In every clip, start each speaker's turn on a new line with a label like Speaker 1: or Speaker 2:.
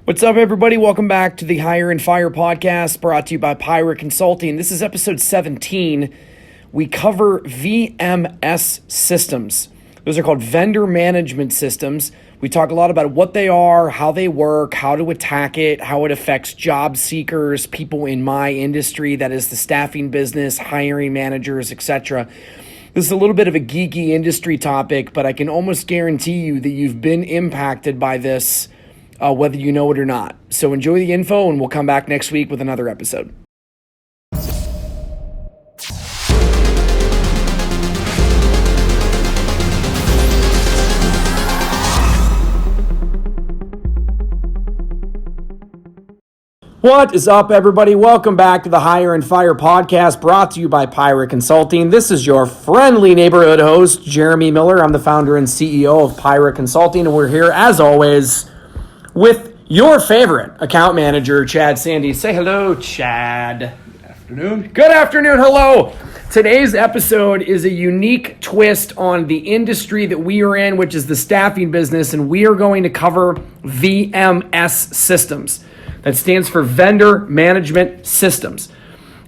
Speaker 1: What's up, everybody? Welcome back to the Hire and Fire podcast brought to you by Pirate Consulting. This is episode 17. We cover VMS systems. Those are called vendor management systems. We talk a lot about what they are, how they work, how to attack it, how it affects job seekers, people in my industry, that is the staffing business, hiring managers, etc. This is a little bit of a geeky industry topic, but I can almost guarantee you that you've been impacted by this whether you know it or not. So enjoy the info, and we'll come back next week with another episode. What is up, everybody? Welcome back to the Hire and Fire podcast brought to you by Pirate Consulting. This is your friendly neighborhood host, Jeremy Miller. I'm the founder and CEO of Pirate Consulting, and we're here, as always, with your favorite account manager, Chad Sandy. Say hello, Chad.
Speaker 2: Good afternoon.
Speaker 1: Good afternoon. Hello. Today's episode is a unique twist on the industry that we are in, which is the staffing business, and we are going to cover VMS systems. That stands for Vendor Management Systems.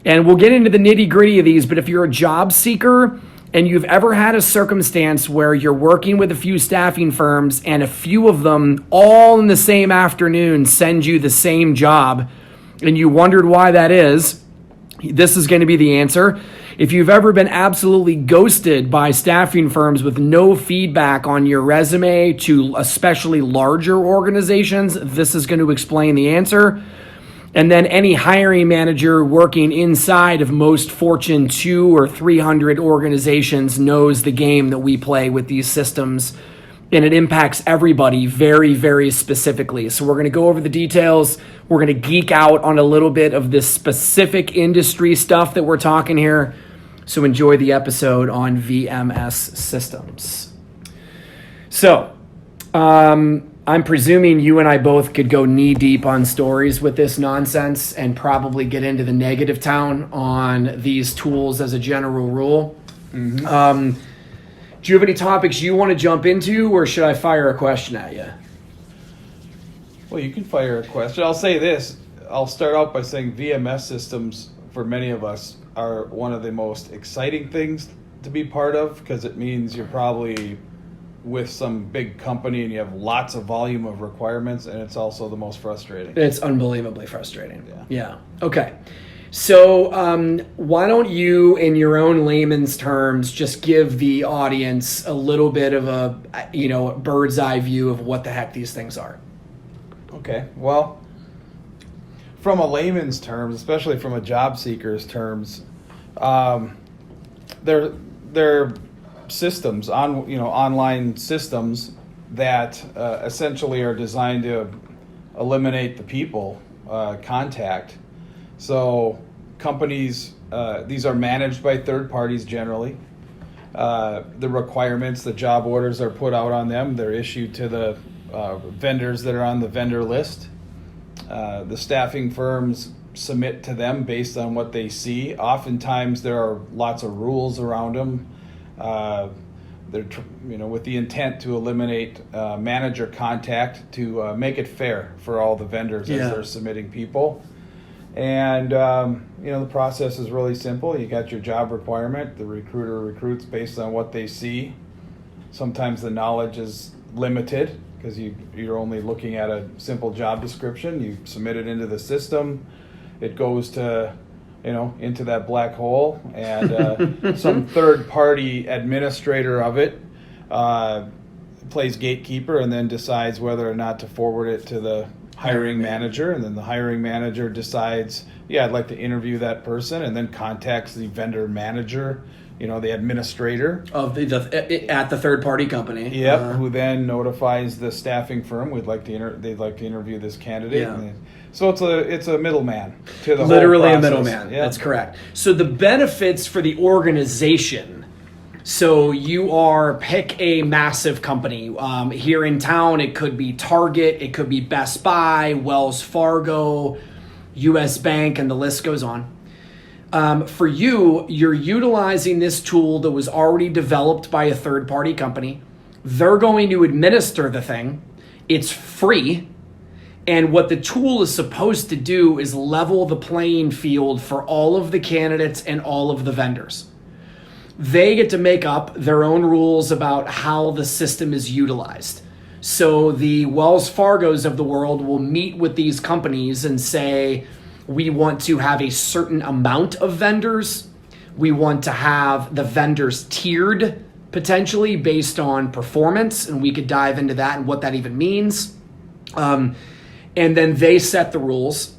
Speaker 1: And we'll get into the nitty-gritty of these, but if you're a job seeker and you've ever had a circumstance where you're working with a few staffing firms and a few of them all in the same afternoon send you the same job and you wondered why that is, this is going to be the answer. If you've ever been absolutely ghosted by staffing firms with no feedback on your resume to especially larger organizations, this is going to explain the answer. And then any hiring manager working inside of most Fortune 2 or 300 organizations knows the game that we play with these systems, and it impacts everybody very, very specifically. So we're going to go over the details. We're going to geek out on a little bit of this specific industry stuff that we're talking here. So enjoy the episode on VMS systems. So, I'm presuming you and I both could go knee deep on stories with this nonsense and probably get into the negative town on these tools as a general rule. Mm-hmm. Do you have any topics you want to jump into, or should I fire a question at you?
Speaker 2: Well, you can fire a question. I'll say this. I'll start out by saying VMS systems, for many of us, are one of the most exciting things to be part of, because it means you're probably with some big company and you have lots of volume of requirements, and it's also the most frustrating.
Speaker 1: It's unbelievably frustrating. Yeah. Okay. So why don't you, in your own layman's terms, just give the audience a little bit of a bird's eye view of what the heck these things are?
Speaker 2: Okay. Well, from a layman's terms, especially from a job seeker's terms, they're systems online systems that essentially are designed to eliminate the people contact. So companies, these are managed by third parties generally. The requirements, the job orders are put out on them. They're issued to the vendors that are on the vendor list. The staffing firms submit to them based on what they see. Oftentimes there are lots of rules around them. They're with the intent to eliminate manager contact, to make it fair for all the vendors as they're submitting people. And the process is really simple. You got your job requirement. The recruiter recruits based on what they see. Sometimes the knowledge is limited because you're only looking at a simple job description. You submit it into the system. It goes to into that black hole, and some third-party administrator of it plays gatekeeper and then decides whether or not to forward it to the hiring manager, and then the hiring manager decides, I'd like to interview that person, and then contacts the vendor manager, the administrator
Speaker 1: of at the third-party company.
Speaker 2: Yep, who then notifies the staffing firm they'd like to interview this candidate.
Speaker 1: Yeah.
Speaker 2: So it's a middleman to the
Speaker 1: literally
Speaker 2: whole process.
Speaker 1: A middleman. Yeah. That's correct. So the benefits for the organization. So you pick a massive company. Here in town, it could be Target, it could be Best Buy, Wells Fargo, US Bank, and the list goes on. For you, you're utilizing this tool that was already developed by a third-party company. They're going to administer the thing. It's free. And what the tool is supposed to do is level the playing field for all of the candidates and all of the vendors. They get to make up their own rules about how the system is utilized. So the Wells Fargos of the world will meet with these companies and say, we want to have a certain amount of vendors. We want to have the vendors tiered potentially based on performance. And we could dive into that and what that even means. And then they set the rules.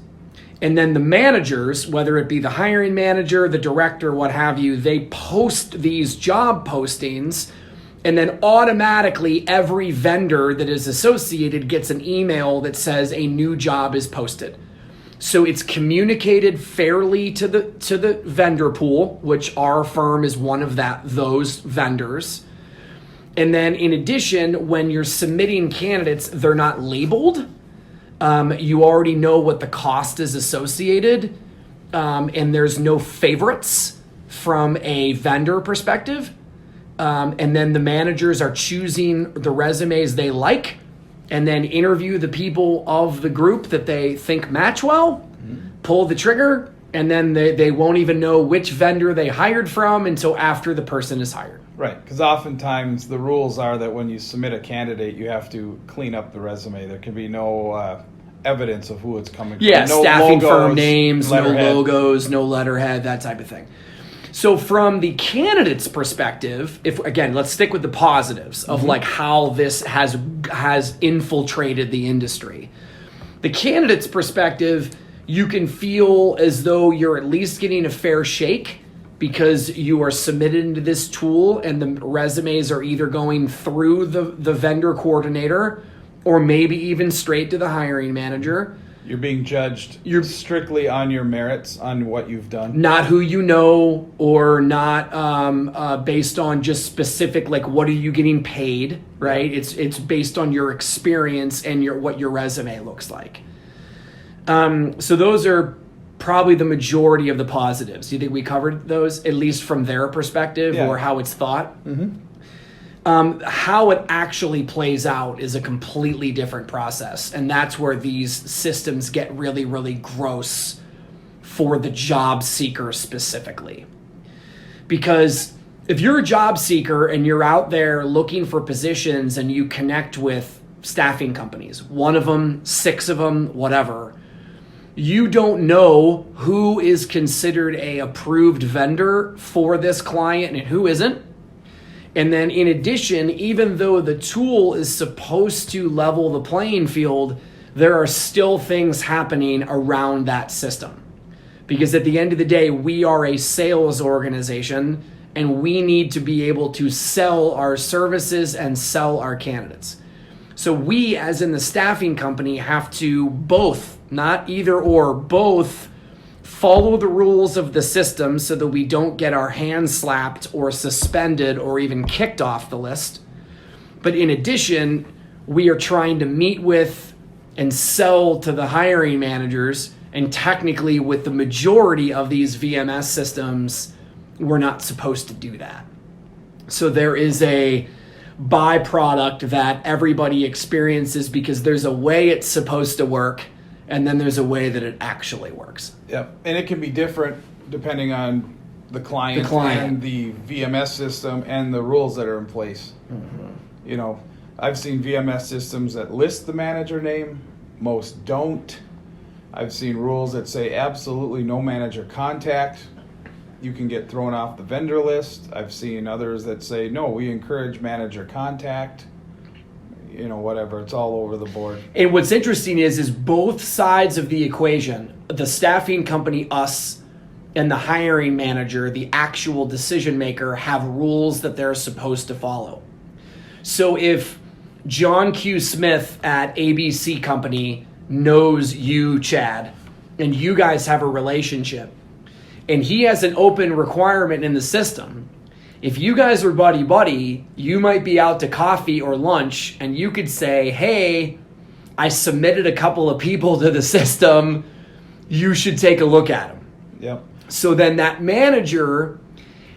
Speaker 1: And then the managers, whether it be the hiring manager, the director, what have you, they post these job postings. And then automatically every vendor that is associated gets an email that says a new job is posted. So it's communicated fairly to the vendor pool, which our firm is one of those vendors. And then in addition, when you're submitting candidates, they're not labeled. You already know what the cost is associated, and there's no favorites from a vendor perspective. And then the managers are choosing the resumes they like and then interview the people of the group that they think match well, pull the trigger, and then they won't even know which vendor they hired from until after the person is hired.
Speaker 2: Right, because oftentimes the rules are that when you submit a candidate, you have to clean up the resume. There can be no evidence of who it's coming from.
Speaker 1: Yeah,
Speaker 2: no
Speaker 1: staffing
Speaker 2: logos,
Speaker 1: firm names,
Speaker 2: letterhead.
Speaker 1: no logos, no letterhead, that type of thing. So from the candidate's perspective, let's stick with the positives of like how this has infiltrated the industry. The candidate's perspective, you can feel as though you're at least getting a fair shake because you are submitted into this tool and the resumes are either going through the vendor coordinator or maybe even straight to the hiring manager.
Speaker 2: You're being judged strictly on your merits, on what you've done.
Speaker 1: Not who you know, or not based on just specific, like what are you getting paid, right? It's based on your experience and what your resume looks like. So those are probably the majority of the positives. Do you think we covered those, at least from their perspective, or how it's thought? Mm-hmm. How it actually plays out is a completely different process. And that's where these systems get really, really gross for the job seeker specifically. Because if you're a job seeker and you're out there looking for positions and you connect with staffing companies, one of them, 6 of them, whatever, you don't know who is considered a approved vendor for this client and who isn't. And then in addition, even though the tool is supposed to level the playing field, there are still things happening around that system. Because at the end of the day, we are a sales organization and we need to be able to sell our services and sell our candidates. So we, as in the staffing company, have to both, not either or, both follow the rules of the system so that we don't get our hands slapped or suspended or even kicked off the list. But in addition, we are trying to meet with and sell to the hiring managers. And technically, with the majority of these VMS systems, we're not supposed to do that. So there is a byproduct that everybody experiences because there's a way it's supposed to work, and then there's a way that it actually works.
Speaker 2: Yep, and it can be different depending on the client and the VMS system and the rules that are in place. Mm-hmm. You know, I've seen VMS systems that list the manager name, most don't. I've seen rules that say absolutely no manager contact. You can get thrown off the vendor list. I've seen others that say, no, we encourage manager contact. You know, whatever, it's all over the board.
Speaker 1: And what's interesting is both sides of the equation, the staffing company, us, and the hiring manager, the actual decision maker, have rules that they're supposed to follow. So if John Q. Smith at ABC Company knows you, Chad, and you guys have a relationship, and he has an open requirement in the system, if you guys are buddy-buddy, you might be out to coffee or lunch, and you could say, hey, I submitted a couple of people to the system. You should take a look at them.
Speaker 2: Yep.
Speaker 1: So then that manager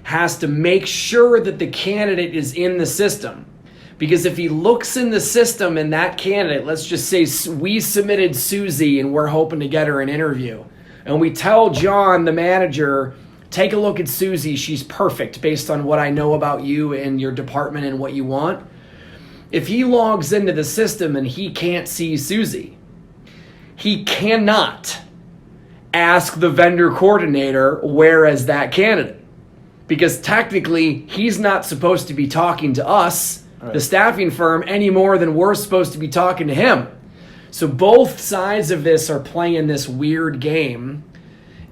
Speaker 1: has to make sure that the candidate is in the system. Because if he looks in the system and that candidate, let's just say we submitted Susie and we're hoping to get her an interview, and we tell John, the manager, take a look at Susie, she's perfect based on what I know about you and your department and what you want. If he logs into the system and he can't see Susie, he cannot ask the vendor coordinator, where is that candidate? Because technically, he's not supposed to be talking to us, the staffing firm, any more than we're supposed to be talking to him. So both sides of this are playing this weird game.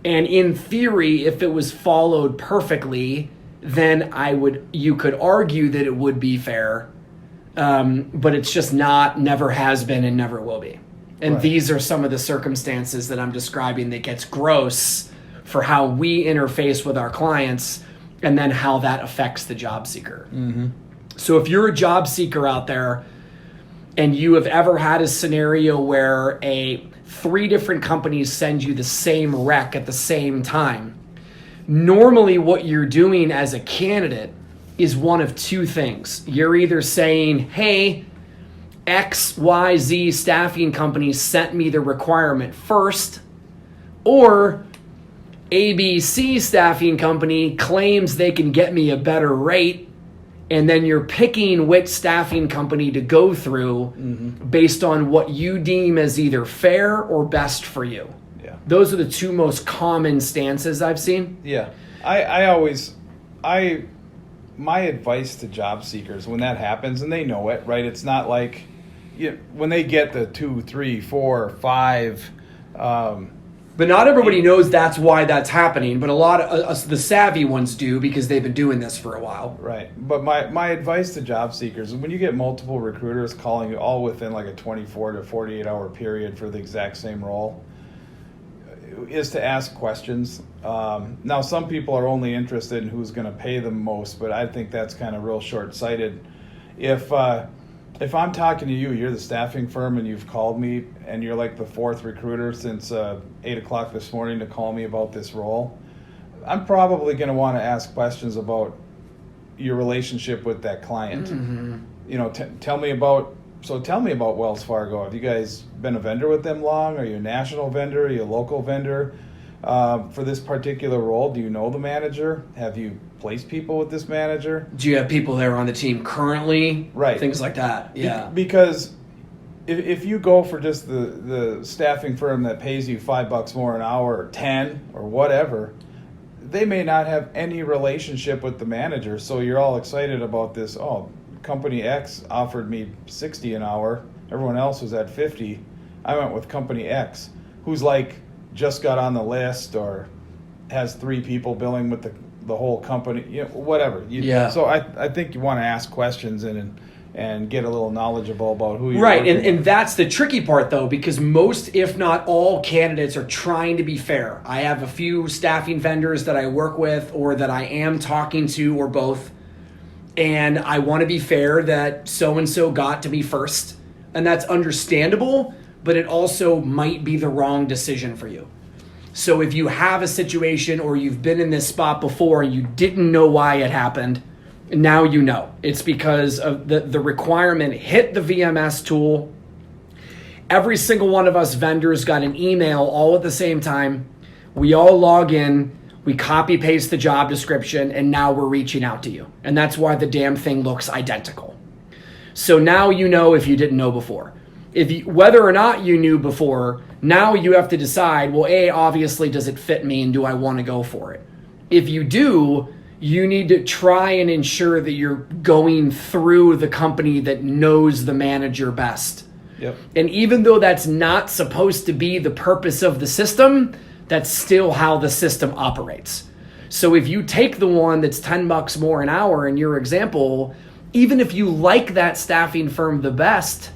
Speaker 1: And in theory, if it was followed perfectly, then you could argue that it would be fair. But it's just not, never has been, and never will be. And these are some of the circumstances that I'm describing that gets gross for how we interface with our clients and then how that affects the job seeker. Mm-hmm. So if you're a job seeker out there and you have ever had a scenario where 3 different companies send you the same rec at the same time, normally what you're doing as a candidate is one of 2 things. You're either saying, hey, XYZ staffing company sent me the requirement first, or ABC staffing company claims they can get me a better rate, and then you're picking which staffing company to go through based on what you deem as either fair or best for you.
Speaker 2: Yeah.
Speaker 1: Those are the 2 most common stances I've seen.
Speaker 2: Yeah. My advice to job seekers when that happens, and they know it, right? It's not like when they get the 2, 3, 4, 5.
Speaker 1: But not everybody knows that's why that's happening. But a lot of the savvy ones do because they've been doing this for a while.
Speaker 2: Right. But my advice to job seekers is when you get multiple recruiters calling you all within like a 24 to 48 hour period for the exact same role, is to ask questions. Now, some people are only interested in who's going to pay them most, but I think that's kind of real short-sighted. If I'm talking to you, you're the staffing firm, and you've called me, and you're like the 4th recruiter since 8 o'clock this morning to call me about this role, I'm probably going to want to ask questions about your relationship with that client. Mm-hmm. Tell me about Wells Fargo. Have you guys been a vendor with them long? Are you a national vendor? Are you a local vendor? For this particular role, do you know the manager? Have you placed people with this manager?
Speaker 1: Do you have people there on the team currently?
Speaker 2: Right.
Speaker 1: Things like that. Yeah.
Speaker 2: Because if you go for just the staffing firm that pays you $5 more an hour or 10 or whatever, they may not have any relationship with the manager. So you're all excited about this. Oh, company X offered me 60 an hour. Everyone else was at 50. I went with company X, who's like just got on the list or has 3 people billing with the whole company, whatever. So I think you want to ask questions and get a little knowledgeable about who you're
Speaker 1: right.
Speaker 2: working
Speaker 1: And that's the tricky part, though, because most, if not all, candidates are trying to be fair. I have a few staffing vendors that I work with or that I am talking to, or both, and I want to be fair that so-and-so got to me first. And that's understandable, but it also might be the wrong decision for you. So if you have a situation or you've been in this spot before and you didn't know why it happened, now you know. It's because of the requirement hit the VMS tool. Every single one of us vendors got an email all at the same time. We all log in, we copy paste the job description, and now we're reaching out to you. And that's why the damn thing looks identical. So now you know if you didn't know before. Whether or not you knew before, now you have to decide, well, obviously, does it fit me and do I want to go for it? If you do, you need to try and ensure that you're going through the company that knows the manager best.
Speaker 2: Yep.
Speaker 1: And even though that's not supposed to be the purpose of the system, that's still how the system operates. So if you take the one that's $10 more an hour in your example, even if you like that staffing firm the best,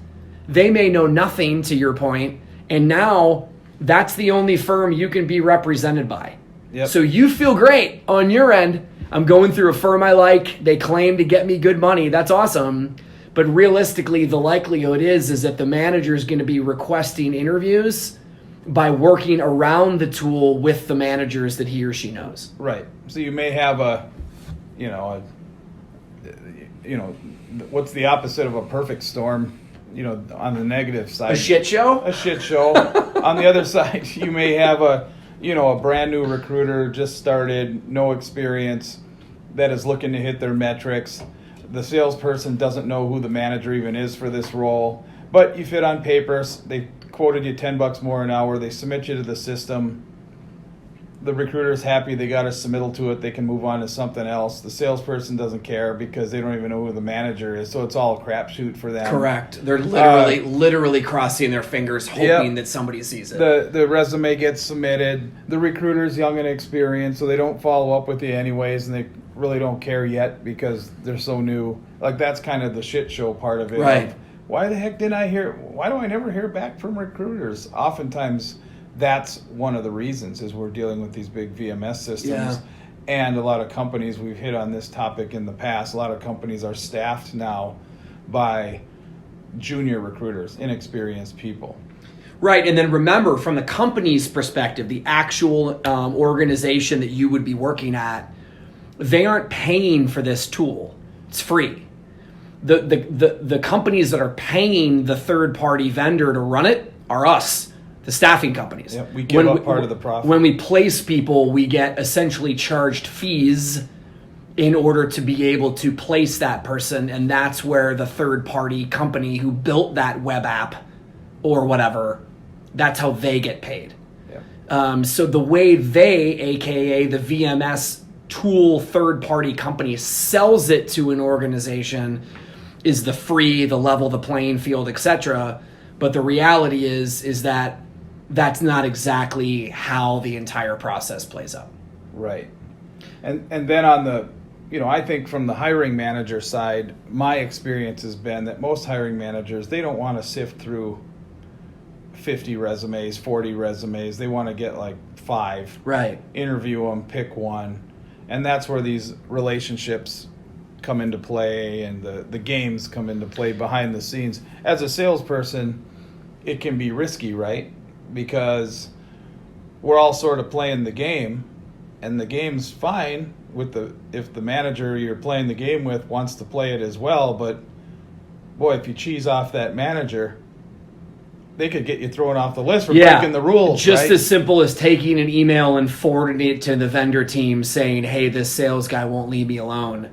Speaker 1: they may know nothing, to your point, and now that's the only firm you can be represented by.
Speaker 2: Yep.
Speaker 1: So you feel great on your end. I'm going through a firm I like. They claim to get me good money. That's awesome. But realistically, the likelihood is that the manager is going to be requesting interviews by working around the tool with the managers that he or she knows.
Speaker 2: Right. So you may have what's the opposite of a perfect storm? On the negative side,
Speaker 1: A shit show.
Speaker 2: A shit show. On the other side, you may have a brand new recruiter, just started, no experience, that is looking to hit their metrics. The salesperson doesn't know who the manager even is for this role, but you fit on papers. They quoted you $10 more an hour. They submit you to the system. The recruiter's happy they got a submittal to it. They can move on to something else. The salesperson doesn't care because they don't even know who the manager is. So it's all a crapshoot for them.
Speaker 1: Correct. They're literally crossing their fingers, hoping that somebody sees it.
Speaker 2: The resume gets submitted. The recruiter's young and experienced, so they don't follow up with you anyways, and they really don't care yet because they're so new. Like, that's kind of the shit show part of it.
Speaker 1: Right.
Speaker 2: Why the heck why do I never hear back from recruiters? Oftentimes, that's one of the reasons is we're dealing with these big VMS systems.
Speaker 1: Yeah.
Speaker 2: And a lot of companies, we've hit on this topic in the past, a lot of companies are staffed now by junior recruiters, inexperienced people.
Speaker 1: Right, and then remember, from the company's perspective, the actual organization that you would be working at, they aren't paying for this tool. It's free. The companies that are paying the third-party vendor to run it are us, the staffing companies.
Speaker 2: Yep, we give up part of the profit.
Speaker 1: When we place people, we get essentially charged fees in order to be able to place that person, and that's where the third-party company who built that web app or whatever, that's how they get paid.
Speaker 2: Yeah.
Speaker 1: So the way they, aka the VMS tool third-party company, sells it to an organization is the free, the level the playing field, etc. But the reality is that that's not exactly how the entire process plays out.
Speaker 2: Right. And then on the, I think from the hiring manager side, my experience has been that most hiring managers, they don't want to sift through 50 resumes, 40 resumes. They want to get like 5.
Speaker 1: Right.
Speaker 2: Interview them, pick one. And that's where these relationships come into play and the games come into play behind the scenes. As a salesperson, it can be risky, right? Because we're all sort of playing the game, and the game's fine if the manager you're playing the game with wants to play it as well. But boy, if you cheese off that manager, they could get you thrown off the list for breaking the rules.
Speaker 1: Just
Speaker 2: right?
Speaker 1: as simple as taking an email and forwarding it to the vendor team saying, hey, this sales guy won't leave me alone.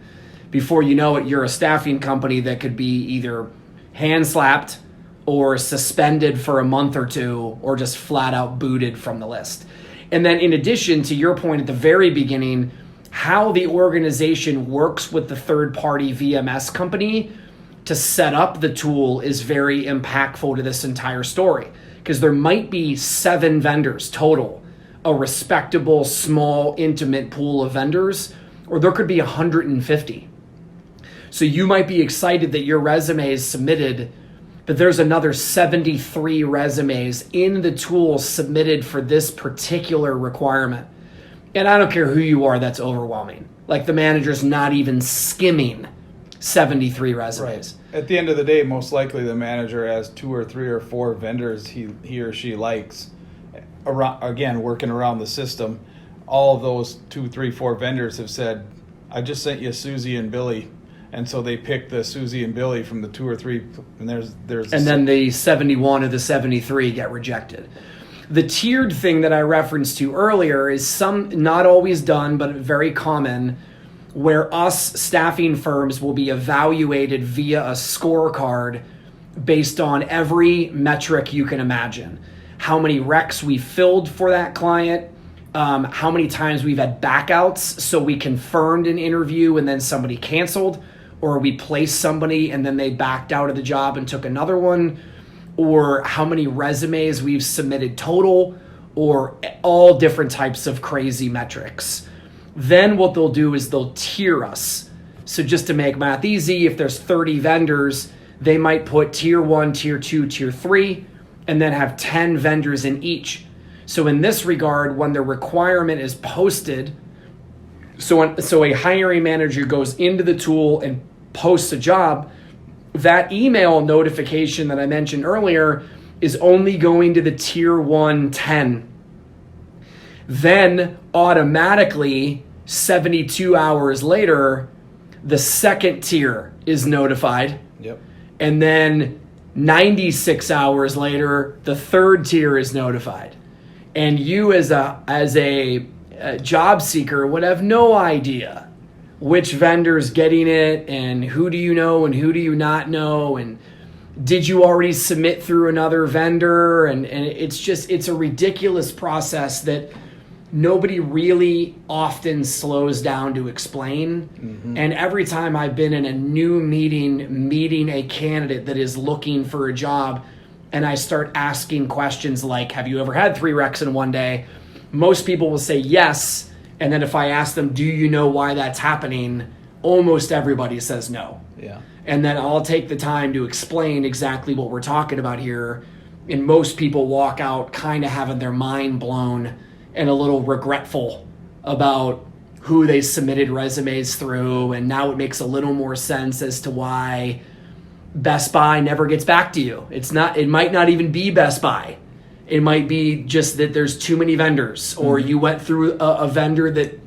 Speaker 1: Before you know it, you're a staffing company that could be either hand slapped or suspended for a month or two, or just flat out booted from the list. And then in addition to your point at the very beginning, how the organization works with the third-party VMS company to set up the tool is very impactful to this entire story, because there might be 7 vendors total, a respectable, small, intimate pool of vendors, or there could be 150. So you might be excited that your resume is submitted, but there's another 73 resumes in the tool submitted for this particular requirement. And I don't care who you are, that's overwhelming. Like, the manager's not even skimming 73 resumes.
Speaker 2: Right. At the end of the day, most likely the manager has 2 or 3 or 4 vendors he or she likes. Again, working around the system, all of those 2, 3, 4 vendors have said, I just sent you Susie and Billy. And so they pick the Susie and Billy from the 2 or 3, and then the 71
Speaker 1: of the 73 get rejected. The tiered thing that I referenced to earlier is not always done, but very common, where us staffing firms will be evaluated via a scorecard based on every metric you can imagine. How many recs we filled for that client, how many times we've had backouts, so we confirmed an interview and then somebody canceled, or we placed somebody and then they backed out of the job and took another one, or how many resumes we've submitted total, or all different types of crazy metrics. Then what they'll do is they'll tier us. So just to make math easy, if there's 30 vendors, they might put tier 1, tier 2, tier 3, and then have 10 vendors in each. So in this regard, when the requirement is posted, so a hiring manager goes into the tool and posts a job, that email notification that I mentioned earlier is only going to the tier 1 10. Then automatically 72 hours later, The second tier is notified.
Speaker 2: Yep.
Speaker 1: And then 96 hours later, the third tier is notified. And you as a job seeker would have no idea which vendor's getting it and who do you know and who do you not know, and did you already submit through another vendor? And it's a ridiculous process that nobody really often slows down to explain. Mm-hmm. And every time I've been in a new meeting a candidate that is looking for a job, and I start asking questions like, have you ever had 3 recs in one day? Most people will say yes. And then if I ask them, do you know why that's happening? Almost everybody says no.
Speaker 2: Yeah.
Speaker 1: And then I'll take the time to explain exactly what we're talking about here. And most people walk out kind of having their mind blown and a little regretful about who they submitted resumes through. And now it makes a little more sense as to why Best Buy never gets back to you. It might not even be Best Buy. It might be just that there's too many vendors, or you went through a vendor that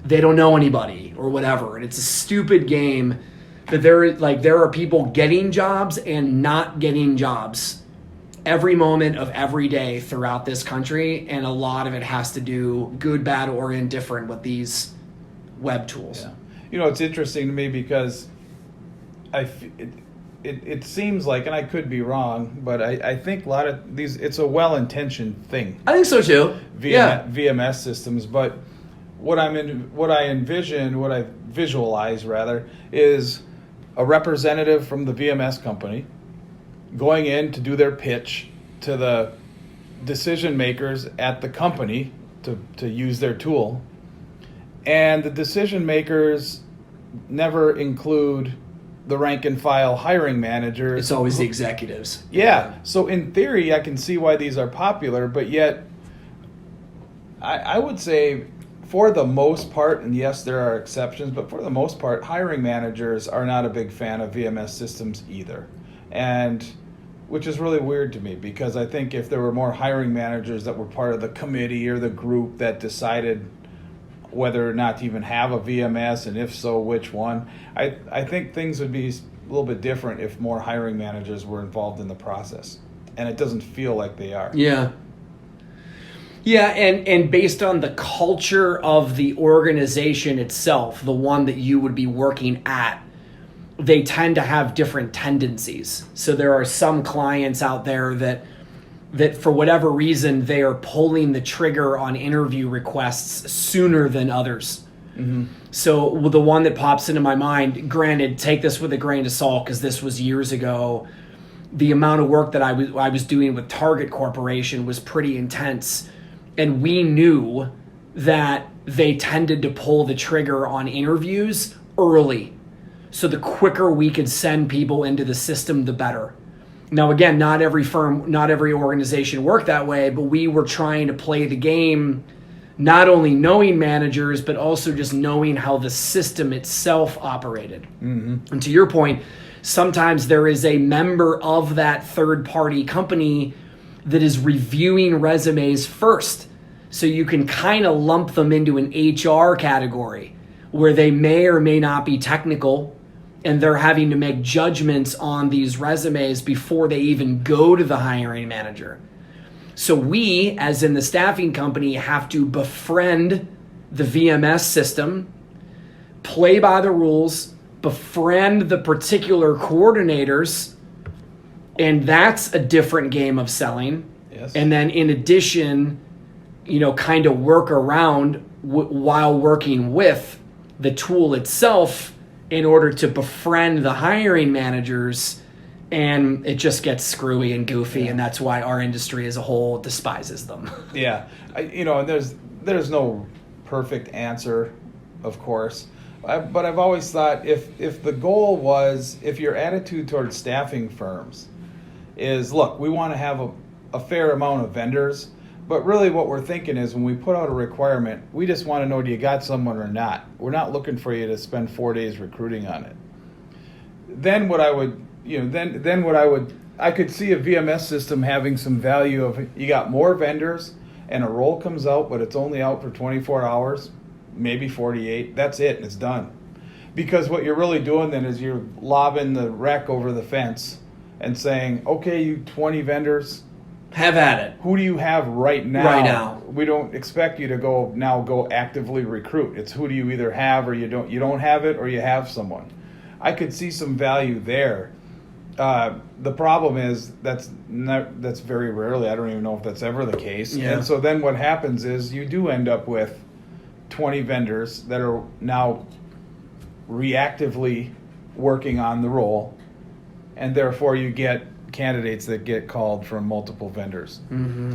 Speaker 1: they don't know anybody or whatever. And it's a stupid game that there are people getting jobs and not getting jobs every moment of every day throughout this country. And a lot of it has to do, good, bad, or indifferent, with these web tools.
Speaker 2: Yeah. It's interesting to me because it seems like, and I could be wrong, but I think a lot of these, it's a well-intentioned thing.
Speaker 1: I think so too.
Speaker 2: VMS systems, but what I visualize rather, is a representative from the VMS company going in to do their pitch to the decision makers at the company to use their tool, and the decision makers never include the rank and file hiring managers.
Speaker 1: It's always the executives.
Speaker 2: Yeah. So in theory, I can see why these are popular, but yet I would say for the most part, and yes, there are exceptions, but for the most part, hiring managers are not a big fan of VMS systems either. And which is really weird to me, because I think if there were more hiring managers that were part of the committee or the group that decided whether or not to even have a VMS, and if so, which one, I think things would be a little bit different if more hiring managers were involved in the process. And it doesn't feel like they are.
Speaker 1: Yeah. Yeah, and based on the culture of the organization itself, the one that you would be working at, they tend to have different tendencies. So there are some clients out there that for whatever reason, they are pulling the trigger on interview requests sooner than others. Mm-hmm. So the one that pops into my mind, granted, take this with a grain of salt because this was years ago, the amount of work that I was doing with Target Corporation was pretty intense. And we knew that they tended to pull the trigger on interviews early. So the quicker we could send people into the system, the better. Now, again, not every firm, not every organization worked that way, but we were trying to play the game, not only knowing managers, but also just knowing how the system itself operated. Mm-hmm. And to your point, sometimes there is a member of that third-party company that is reviewing resumes first. So you can kind of lump them into an HR category where they may or may not be technical, and they're having to make judgments on these resumes before they even go to the hiring manager. So we, as in the staffing company, have to befriend the VMS system, play by the rules, befriend the particular coordinators, and that's a different game of selling.
Speaker 2: Yes.
Speaker 1: And then in addition, kind of work around while working with the tool itself in order to befriend the hiring managers, and it just gets screwy and goofy, and that's why our industry as a whole despises them.
Speaker 2: Yeah, and there's no perfect answer, of course, but I've always thought if the goal was, if your attitude towards staffing firms is, look, we want to have a fair amount of vendors, but really what we're thinking is when we put out a requirement, we just want to know, do you got someone or not? We're not looking for you to spend 4 days recruiting on it. Then what I would, I could see a VMS system having some value of, you got more vendors and a role comes out, but it's only out for 24 hours, maybe 48. That's it, and it's done. Because what you're really doing then is you're lobbing the wreck over the fence and saying, okay, you 20 vendors,
Speaker 1: have at it.
Speaker 2: who do you have right now?
Speaker 1: Right now.
Speaker 2: We don't expect you to go actively recruit. It's who do you either have or you don't have it, or you have someone. I could see some value there. The problem is that's very rarely. I don't even know if that's ever the case.
Speaker 1: Yeah.
Speaker 2: And so then what happens is you do end up with 20 vendors that are now reactively working on the role, and therefore you get candidates that get called from multiple vendors,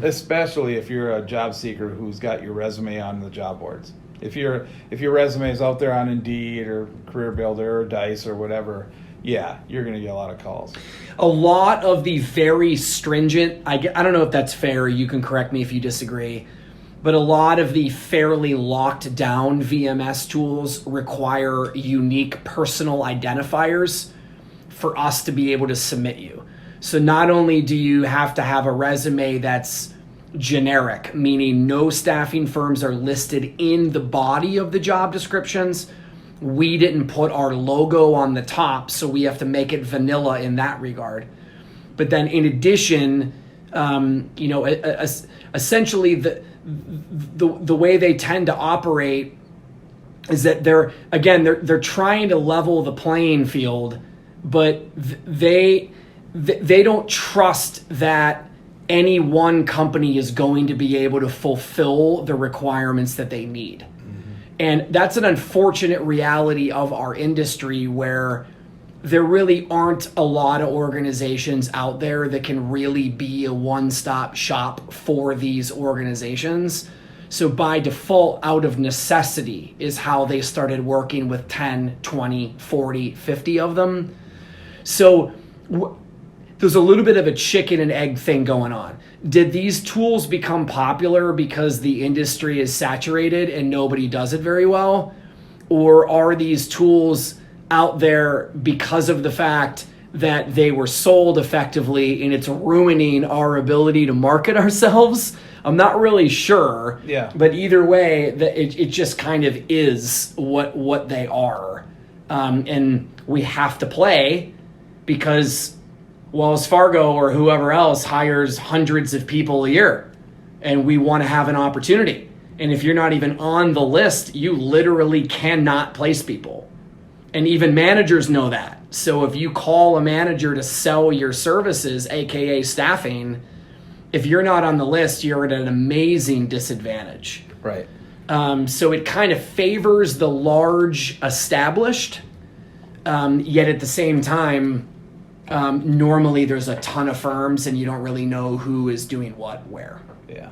Speaker 2: especially if you're a job seeker who's got your resume on the job boards. If your resume is out there on Indeed or Career Builder or Dice or whatever, yeah, you're going to get a lot of calls.
Speaker 1: A lot of the very stringent, I don't know if that's fair, you can correct me if you disagree, but a lot of the fairly locked down VMS tools require unique personal identifiers for us to be able to submit you. So not only do you have to have a resume that's generic, meaning no staffing firms are listed in the body of the job descriptions, we didn't put our logo on the top, so we have to make it vanilla in that regard. But then in addition, essentially the way they tend to operate is that they're trying to level the playing field, but they don't trust that any one company is going to be able to fulfill the requirements that they need. And that's an unfortunate reality of our industry, where there really aren't a lot of organizations out there that can really be a one-stop shop for these organizations. So by default, out of necessity, is how they started working with 10, 20, 40, 50 of them. So there's a little bit of a chicken and egg thing going on. Did these tools become popular because the industry is saturated and nobody does it very well? Or are these tools out there because of the fact that they were sold effectively and it's ruining our ability to market ourselves? I'm not really sure.
Speaker 2: Yeah.
Speaker 1: But either way, it just kind of is what they are. And we have to play, because Wells Fargo or whoever else hires hundreds of people a year, and we want to have an opportunity. And if you're not even on the list, you literally cannot place people. And even managers know that. So if you call a manager to sell your services, aka staffing, if you're not on the list, you're at an amazing disadvantage.
Speaker 2: Right.
Speaker 1: So it kind of favors the large established, yet at the same time, normally there's a ton of firms and you don't really know who is doing what where.
Speaker 2: Yeah.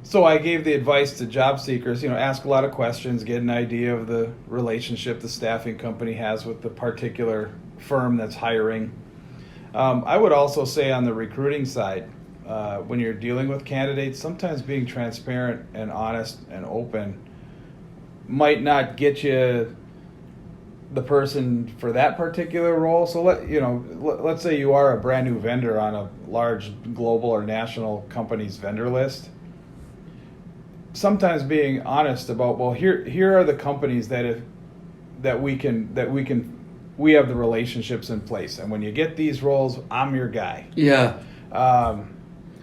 Speaker 2: So I gave the advice to job seekers, ask a lot of questions, get an idea of the relationship the staffing company has with the particular firm that's hiring. I would also say on the recruiting side, when you're dealing with candidates, sometimes being transparent and honest and open might not get you the person for that particular role. So let's say you are a brand new vendor on a large global or national company's vendor list. Sometimes being honest about, well, here are the companies that we have the relationships in place, and when you get these roles, I'm your guy.
Speaker 1: Yeah.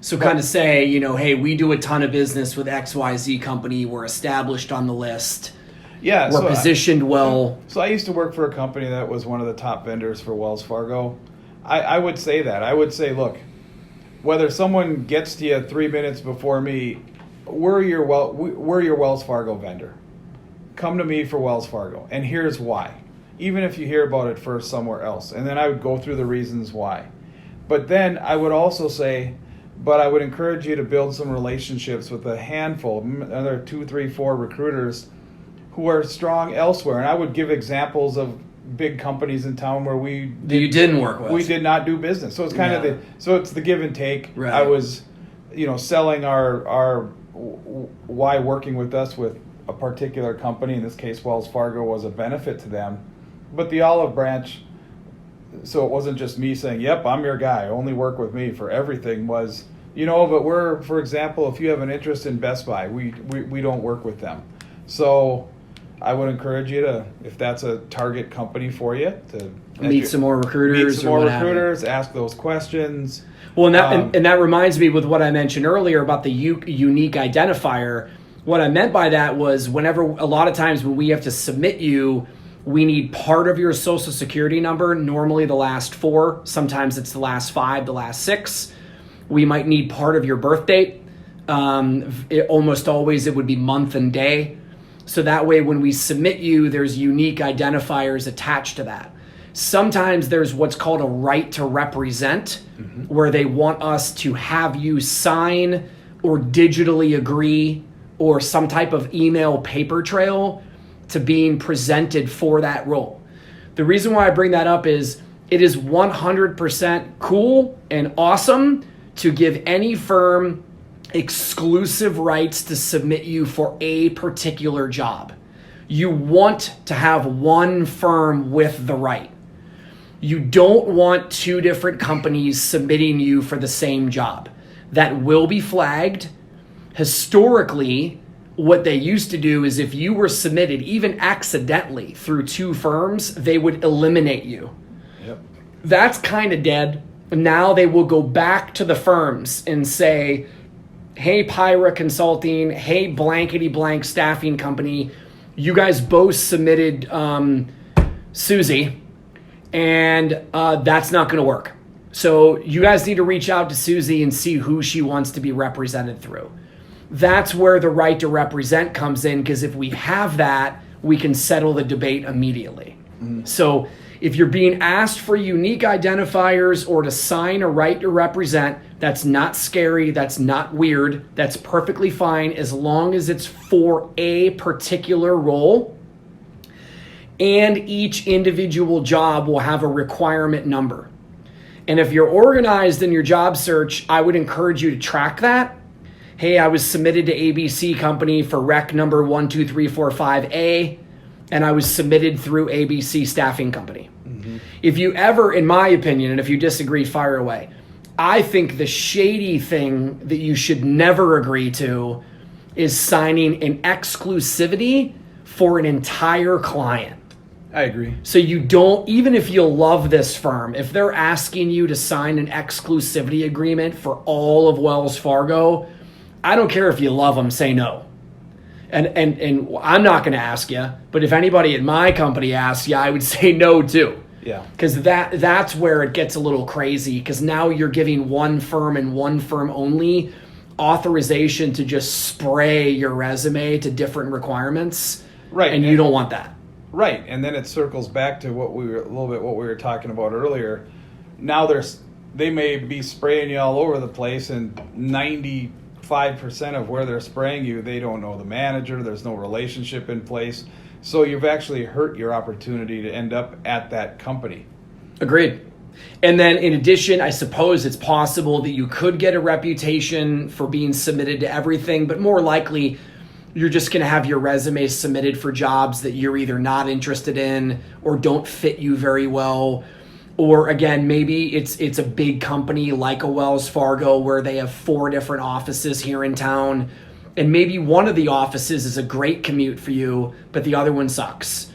Speaker 1: So kind of say, hey, we do a ton of business with XYZ company. We're established on the list.
Speaker 2: Yeah,
Speaker 1: we're positioned well.
Speaker 2: So I used to work for a company that was one of the top vendors for Wells Fargo. I would say that. I would say, look, whether someone gets to you 3 minutes before me, we're your Wells Fargo vendor. Come to me for Wells Fargo, and here's why. Even if you hear about it first somewhere else, and then I would go through the reasons why. But then I would also say, but I would encourage you to build some relationships with a handful, another 2, 3, 4 recruiters who are strong elsewhere. And I would give examples of big companies in town where you didn't work with. We did not do business. So it's kind of it's the give and take.
Speaker 1: Right.
Speaker 2: I was, selling our why working with us with a particular company, in this case Wells Fargo, was a benefit to them. But the olive branch, so it wasn't just me saying, yep, I'm your guy, only work with me for everything, was, but for example, if you have an interest in Best Buy, we don't work with them. So I would encourage you to, if that's a target company for you, to
Speaker 1: Meet some more recruiters.
Speaker 2: meet some more recruiters, ask those questions.
Speaker 1: Well, and that reminds me with what I mentioned earlier about the unique identifier. What I meant by that was whenever, a lot of times when we have to submit you, we need part of your social security number, normally the last 4, sometimes it's the last 5, the last 6. We might need part of your birth date. Almost always it would be month and day. So that way when we submit you, there's unique identifiers attached to that. Sometimes there's what's called a right to represent, where they want us to have you sign or digitally agree or some type of email paper trail to being presented for that role. The reason why I bring that up is it is 100% cool and awesome to give any firm exclusive rights to submit you for a particular job. You want to have one firm with the right. You don't want 2 different companies submitting you for the same job. That will be flagged. Historically, what they used to do is if you were submitted, even accidentally, through 2 firms, they would eliminate you.
Speaker 2: Yep.
Speaker 1: That's kind of dead. Now they will go back to the firms and say, hey, Pyra Consulting, hey, blankety blank staffing company, you guys both submitted Susie, and that's not going to work. So you guys need to reach out to Susie and see who she wants to be represented through. That's where the right to represent comes in, because if we have that, we can settle the debate immediately. So if you're being asked for unique identifiers or to sign a right to represent, that's not scary, that's not weird, that's perfectly fine as long as it's for a particular role. And each individual job will have a requirement number. And if you're organized in your job search, I would encourage you to track that. Hey, I was submitted to ABC company for rec number 12345A, and I was submitted through ABC staffing company. If you ever, in my opinion, and if you disagree, fire away. I think the shady thing that you should never agree to is signing an exclusivity for an entire client.
Speaker 2: I agree.
Speaker 1: So you don't, even if you love this firm, if they're asking you to sign an exclusivity agreement for all of Wells Fargo, I don't care if you love them, say no. And I'm not going to ask you, but if anybody at my company asks you, I would say no too.
Speaker 2: Yeah.
Speaker 1: Because that's where it gets a little crazy, because now you're giving one firm and one firm only authorization to just spray your resume to different requirements.
Speaker 2: Right.
Speaker 1: And you don't want that.
Speaker 2: Right, and then it circles back to what we were talking about earlier. Now they may be spraying you all over the place, and 95% of where they're spraying you, they don't know the manager. There's no relationship in place, so you've actually hurt your opportunity to end up at that company.
Speaker 1: Agreed. And then in addition, I suppose it's possible that you could get a reputation for being submitted to everything, but more likely you're just going to have your resume submitted for jobs that you're either not interested in or don't fit you very well. Or again, maybe it's a big company like a Wells Fargo where they have 4 different offices here in town. And maybe one of the offices is a great commute for you, but the other one sucks.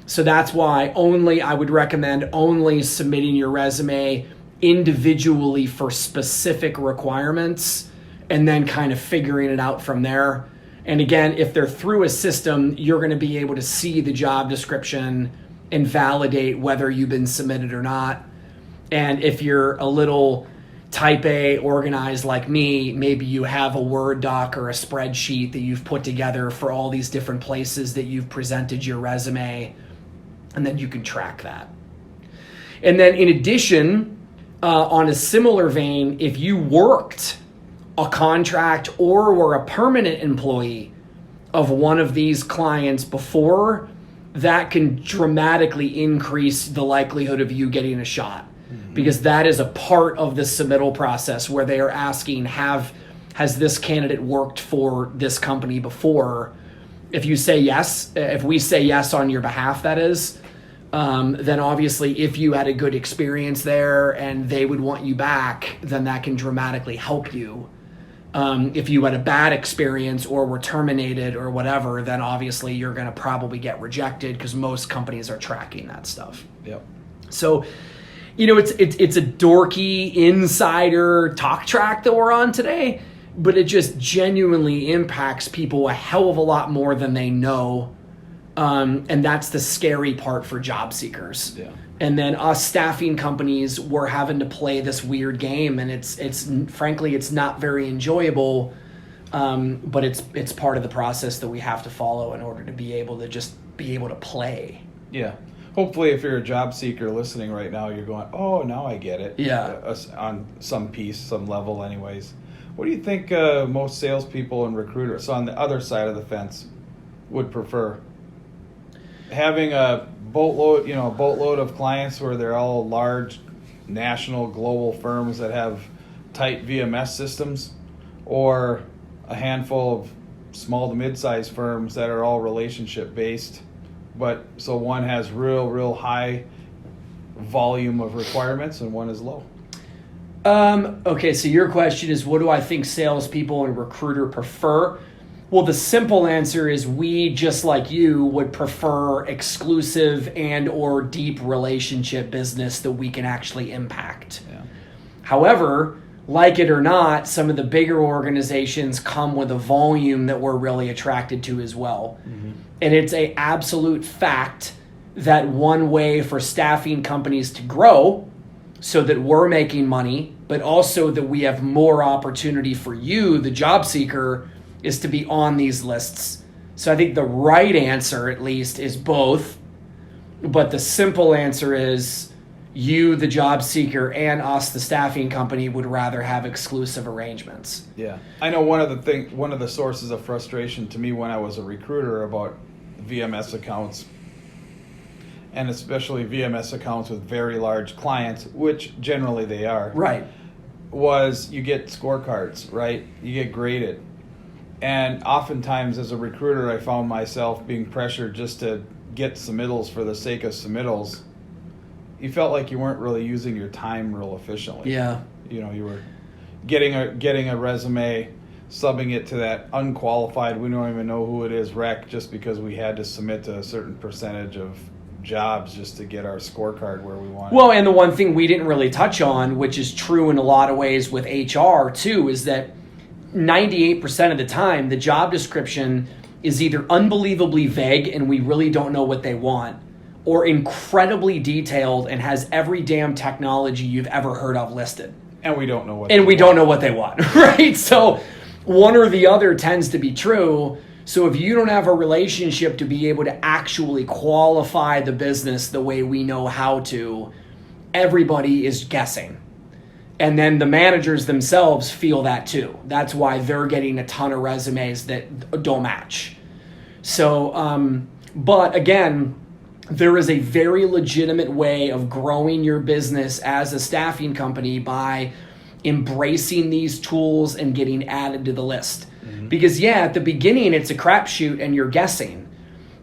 Speaker 1: So that's why I would recommend only submitting your resume individually for specific requirements and then kind of figuring it out from there. And again, if they're through a system, you're going to be able to see the job description and validate whether you've been submitted or not. And if you're a little type A organized like me, maybe you have a Word doc or a spreadsheet that you've put together for all these different places that you've presented your resume, and then you can track that. And then in addition, on a similar vein, if you worked a contract or were a permanent employee of one of these clients before, that can dramatically increase the likelihood of you getting a shot. Because that is a part of the submittal process where they are asking, has this candidate worked for this company before? If you say yes, if we say yes on your behalf, that is, then obviously if you had a good experience there and they would want you back, then that can dramatically help you If you had a bad experience or were terminated or whatever, then obviously you're going to probably get rejected because most companies are tracking that stuff.
Speaker 2: Yep.
Speaker 1: So, it's a dorky insider talk track that we're on today, but it just genuinely impacts people a hell of a lot more than they know. And that's the scary part for job seekers.
Speaker 2: Yeah.
Speaker 1: And then us staffing companies, we're having to play this weird game, and it's frankly, it's not very enjoyable. But it's part of the process that we have to follow in order to be able to play.
Speaker 2: Yeah. Hopefully, if you're a job seeker listening right now, you're going, oh, now I get it.
Speaker 1: Yeah.
Speaker 2: On some level anyways. What do you think most salespeople and recruiters on the other side of the fence would prefer? Having a boatload of clients where they're all large, national, global firms that have tight VMS systems, or a handful of small to mid-sized firms that are all relationship-based, but so one has real high volume of requirements and one is low?
Speaker 1: Okay, so your question is, what do I think salespeople and recruiter prefer? Well, the simple answer is we, just like you, would prefer exclusive and or deep relationship business that we can actually impact.
Speaker 2: Yeah.
Speaker 1: However, like it or not, some of the bigger organizations come with a volume that we're really attracted to as well. Mm-hmm. And it's an absolute fact that one way for staffing companies to grow so that we're making money, but also that we have more opportunity for you, the job seeker, is to be on these lists. So I think the right answer, at least, is both. But the simple answer is you, the job seeker, and us, the staffing company, would rather have exclusive arrangements.
Speaker 2: Yeah. I know one of the sources of frustration to me when I was a recruiter about VMS accounts, and especially VMS accounts with very large clients, which generally they are.
Speaker 1: Right.
Speaker 2: Was you get scorecards, right? You get graded. And oftentimes as a recruiter, I found myself being pressured just to get submittals for the sake of submittals. You felt like you weren't really using your time real efficiently.
Speaker 1: Yeah.
Speaker 2: You were getting a resume, subbing it to that unqualified, we don't even know who it is, rec, just because we had to submit to a certain percentage of jobs just to get our scorecard where we want.
Speaker 1: Well, and the one thing we didn't really touch on, which is true in a lot of ways with HR too, is that 98% of the time, the job description is either unbelievably vague and we really don't know what they want, or incredibly detailed and has every damn technology you've ever heard of listed.
Speaker 2: And we don't know what
Speaker 1: don't know what they want, right? So one or the other tends to be true. So if you don't have a relationship to be able to actually qualify the business the way we know how to, everybody is guessing. And then the managers themselves feel that too. That's why they're getting a ton of resumes that don't match. So, but again, there is a very legitimate way of growing your business as a staffing company by embracing these tools and getting added to the list. Mm-hmm. Because at the beginning, it's a crapshoot and you're guessing.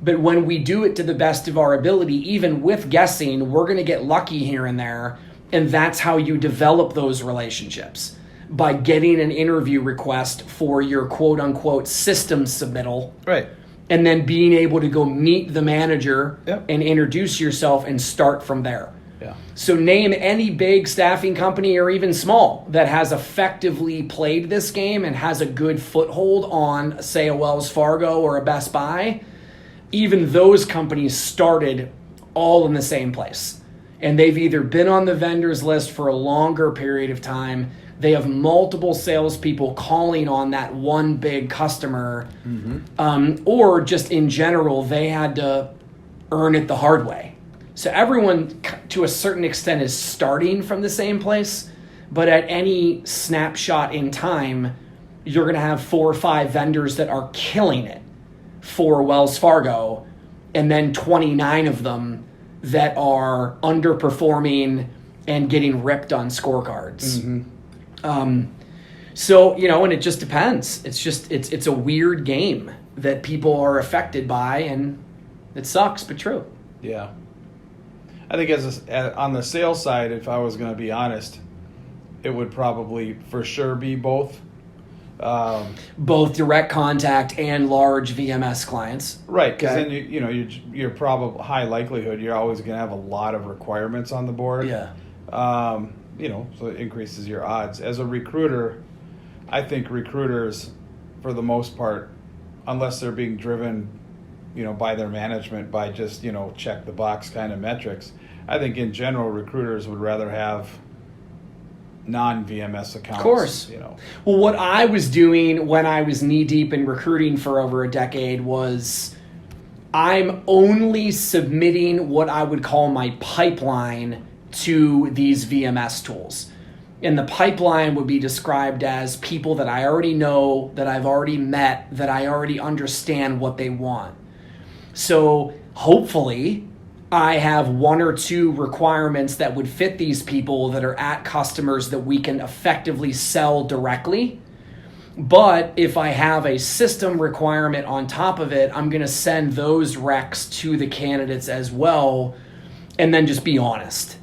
Speaker 1: But when we do it to the best of our ability, even with guessing, we're going to get lucky here and there. And that's how you develop those relationships, by getting an interview request for your quote unquote system submittal.
Speaker 2: Right.
Speaker 1: And then being able to go meet the manager.
Speaker 2: Yep.
Speaker 1: And introduce yourself and start from there.
Speaker 2: Yeah.
Speaker 1: So name any big staffing company or even small that has effectively played this game and has a good foothold on, say, a Wells Fargo or a Best Buy. Even those companies started all in the same place. And they've either been on the vendors list for a longer period of time, they have multiple salespeople calling on that one big customer, or just in general, they had to earn it the hard way. So everyone, to a certain extent, is starting from the same place, but at any snapshot in time, you're going to have 4 or 5 vendors that are killing it for Wells Fargo, and then 29 of them that are underperforming and getting ripped on scorecards. Mm-hmm. So, and it just depends. It's a weird game that people are affected by, and it sucks, but true.
Speaker 2: Yeah. I think on the sales side, if I was going to be honest, it would probably for sure be both.
Speaker 1: Both direct contact and large VMS clients.
Speaker 2: Right, because
Speaker 1: Okay.
Speaker 2: then you're probably high likelihood you're always going to have a lot of requirements on the board.
Speaker 1: Yeah.
Speaker 2: So it increases your odds. As a recruiter, I think recruiters, for the most part, unless they're being driven, by their management by just check the box kind of metrics, I think in general recruiters would rather have non-VMS accounts.
Speaker 1: Of course. Well, what I was doing when I was knee deep in recruiting for over a decade was I'm only submitting what I would call my pipeline to these VMS tools. And the pipeline would be described as people that I already know, that I've already met, that I already understand what they want. So hopefully I have one or two requirements that would fit these people that are at customers that we can effectively sell directly. But if I have a system requirement on top of it, I'm going to send those recs to the candidates as well, and then just be honest.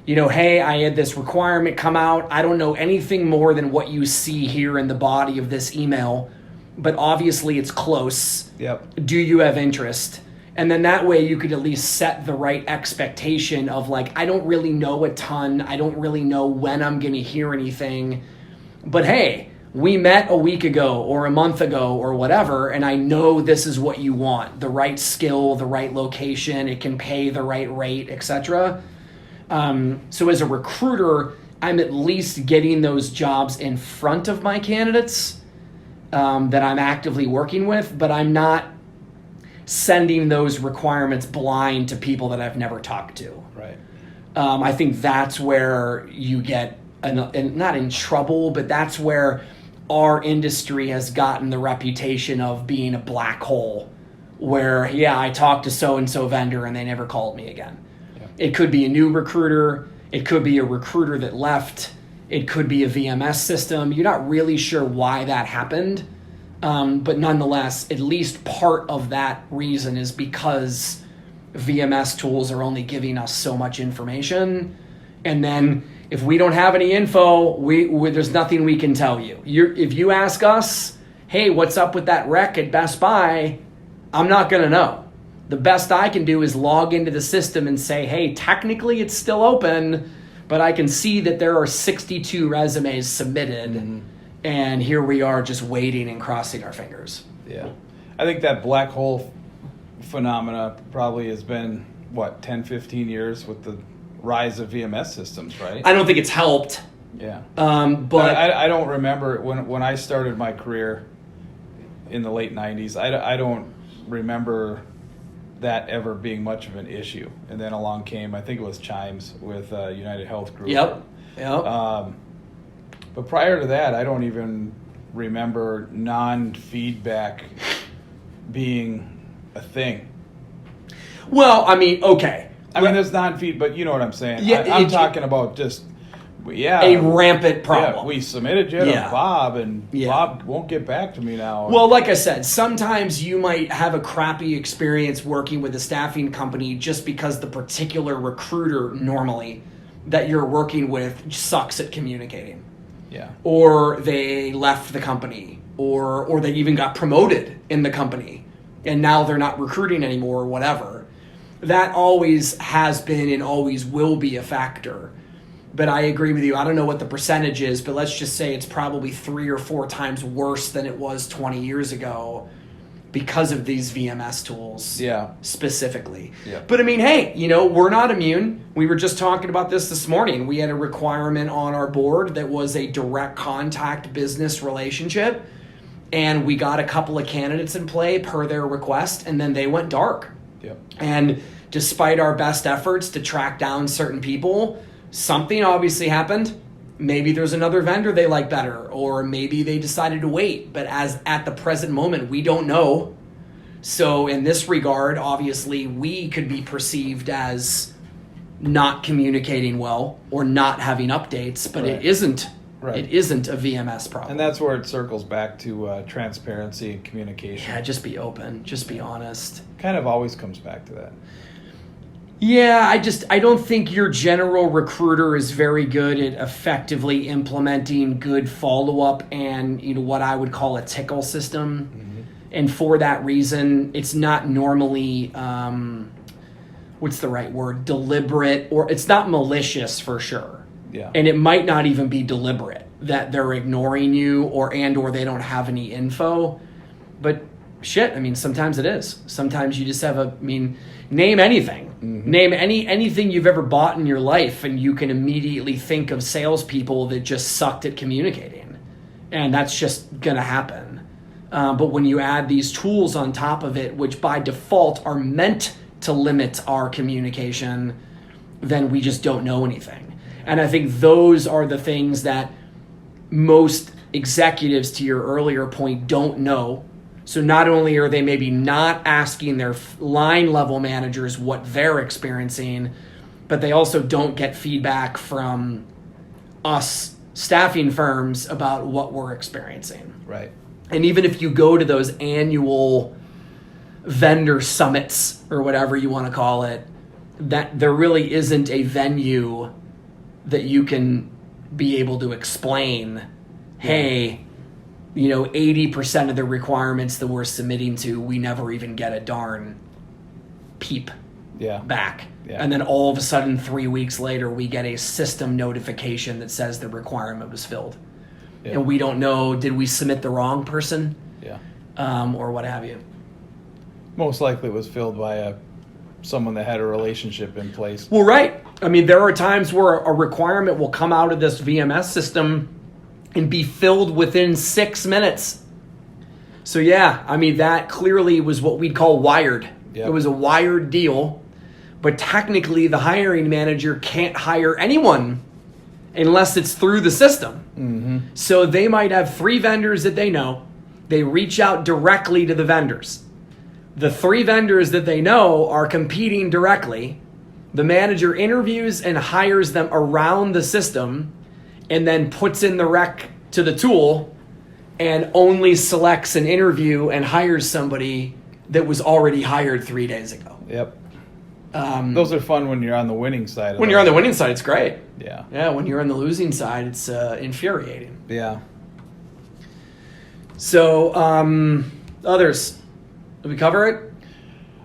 Speaker 1: Hey, I had this requirement come out. I don't know anything more than what you see here in the body of this email, but obviously it's close.
Speaker 2: Yep.
Speaker 1: Do you have interest? And then that way you could at least set the right expectation of I don't really know a ton. I don't really know when I'm going to hear anything. But hey, we met a week ago or a month ago or whatever, and I know this is what you want. The right skill, the right location, it can pay the right rate, etc. So as a recruiter, I'm at least getting those jobs in front of my candidates that I'm actively working with, but I'm not sending those requirements blind to people that I've never talked to.
Speaker 2: Right.
Speaker 1: I think that's where you get, not in trouble, but that's where our industry has gotten the reputation of being a black hole where, I talked to so-and-so vendor and they never called me again. Yeah. It could be a new recruiter. It could be a recruiter that left. It could be a VMS system. You're not really sure why that happened. But nonetheless, at least part of that reason is because VMS tools are only giving us so much information. And then if we don't have any info, there's nothing we can tell you. If you ask us, hey, what's up with that rec at Best Buy? I'm not going to know. The best I can do is log into the system and say, hey, technically it's still open, but I can see that there are 62 resumes submitted. Mm-hmm. And here we are just waiting and crossing our fingers.
Speaker 2: Yeah. I think that black hole phenomena probably has been, 10, 15 years with the rise of VMS systems, right?
Speaker 1: I don't think it's helped.
Speaker 2: Yeah.
Speaker 1: But
Speaker 2: I don't remember when I started my career in the late 90s, I don't remember that ever being much of an issue. And then along came, I think it was Chimes with United Health Group.
Speaker 1: Yep.
Speaker 2: But prior to that, I don't even remember non-feedback being a thing.
Speaker 1: Well, I mean, okay.
Speaker 2: There's non-feed, but you know what I'm saying.
Speaker 1: Yeah,
Speaker 2: I'm talking about just,
Speaker 1: a rampant problem.
Speaker 2: Yeah, we submitted you to Bob, and Bob won't get back to me now.
Speaker 1: Well, like I said, sometimes you might have a crappy experience working with a staffing company just because the particular recruiter normally that you're working with sucks at communicating.
Speaker 2: Yeah.
Speaker 1: Or they left the company, or they even got promoted in the company, and now they're not recruiting anymore or whatever. That always has been and always will be a factor. But I agree with you. I don't know what the percentage is, but let's just say it's probably 3 or 4 times worse than it was 20 years ago because of these VMS tools specifically.
Speaker 2: Yeah.
Speaker 1: But I mean, hey, we're not immune. We were just talking about this morning. We had a requirement on our board that was a direct contact business relationship, and we got a couple of candidates in play per their request, and then they went dark.
Speaker 2: Yep.
Speaker 1: And despite our best efforts to track down certain people, something obviously happened. Maybe there's another vendor they like better, or maybe they decided to wait. But as at the present moment, we don't know. So in this regard, obviously, we could be perceived as not communicating well or not having updates, but it isn't. Right. It isn't a VMS problem.
Speaker 2: And that's where it circles back to transparency and communication.
Speaker 1: Yeah, just be open. Just be honest.
Speaker 2: Kind of always comes back to that.
Speaker 1: Yeah, I don't think your general recruiter is very good at effectively implementing good follow-up and, what I would call a tickle system. And for that reason, it's not normally, what's the right word, deliberate, or it's not malicious for sure.
Speaker 2: Yeah.
Speaker 1: And it might not even be deliberate that they're ignoring you or they don't have any info. But shit, sometimes it is. Sometimes you just have name anything. Name anything you've ever bought in your life, and you can immediately think of salespeople that just sucked at communicating. And that's just going to happen. But when you add these tools on top of it, which by default are meant to limit our communication, then we just don't know anything. And I think those are the things that most executives, to your earlier point, don't know. So not only are they maybe not asking their line level managers what they're experiencing, but they also don't get feedback from us staffing firms about what we're experiencing.
Speaker 2: Right.
Speaker 1: And even if you go to those annual vendor summits or whatever you want to call it, that there really isn't a venue that you can be able to explain, hey, 80% of the requirements that we're submitting to, we never even get a darn peep back. Yeah. And then all of a sudden, 3 weeks later, we get a system notification that says the requirement was filled. Yeah. And we don't know, did we submit the wrong person?
Speaker 2: Yeah.
Speaker 1: Or what have you.
Speaker 2: Most likely it was filled by someone that had a relationship in place.
Speaker 1: Well, right. There are times where a requirement will come out of this VMS system and be filled within 6 minutes. So that clearly was what we'd call wired. Yep. It was a wired deal, but technically the hiring manager can't hire anyone unless it's through the system. Mm-hmm. So they might have 3 vendors that they know. They reach out directly to the vendors. The 3 vendors that they know are competing directly. The manager interviews and hires them around the system, and then puts in the rec to the tool and only selects an interview and hires somebody that was already hired 3 days ago.
Speaker 2: Yep. Those are fun when you're on the winning side.
Speaker 1: When you're on the winning side, it's great.
Speaker 2: Yeah.
Speaker 1: Yeah, when you're on the losing side, it's infuriating.
Speaker 2: Yeah.
Speaker 1: So, others, did we cover it?